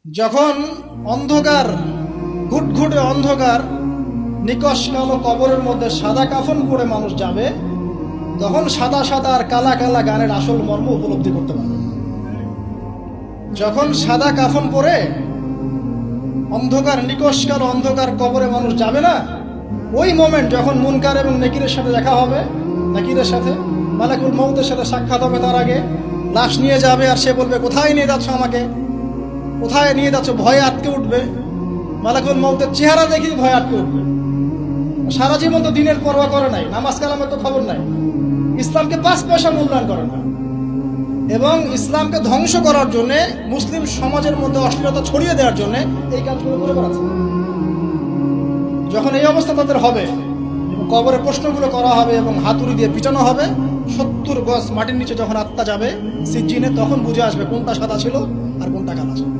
যখন অন্ধকার, ঘুটঘুটে অন্ধকার, নিকশ কালো কবরের মধ্যে সাদা কাফন পরে মানুষ যাবে, তখন সাদা সাদা আর কালা কালা গানের আসল মর্ম উপলব্ধি করতে পারবে। যখন সাদা কাফন পরে অন্ধকার, নিকশ কালো অন্ধকার কবরে মানুষ যাবে না, ওই মোমেন্ট যখন মুনকার এবং নেকিরের সাথে দেখা হবে, নাকিরের সাথে মালাকুল মউতের সাথে সাক্ষাৎ হবে, তার আগে লাশ নিয়ে যাবে আর সে বলবে, কোথায় নিয়ে যাচ্ছ আমাকে, কোথায় নিয়ে যাচ্ছ? ভয়ে আটকে উঠবে। মালাকুল মউতের চেহারা দেখেই ভয়ে আটকে উঠবে। সারা জীবন তো দিনের পরোয়া করে নাই, নামাজ কালামের তো খবর নাই, ইসলামকে 5 পয়সা মূল্যায়ন করে না, এবং ইসলামকে ধ্বংস করার জন্য, মুসলিম সমাজের মধ্যে অশ্লীলতা ছড়িয়ে দেওয়ার জন্য এই কাজগুলো করে বেড়াচ্ছে। যখন এই অবস্থা তাদের হবে, কবরে প্রশ্নগুলো করা হবে এবং হাতুড়ি দিয়ে পিটানো হবে, 70 গজ মাটির নিচে যখন আত্মা যাবে সিজ্জিনে, তখন বুঝে আসবে কোনটা সাদা ছিল আর কোনটা কালা ছিল।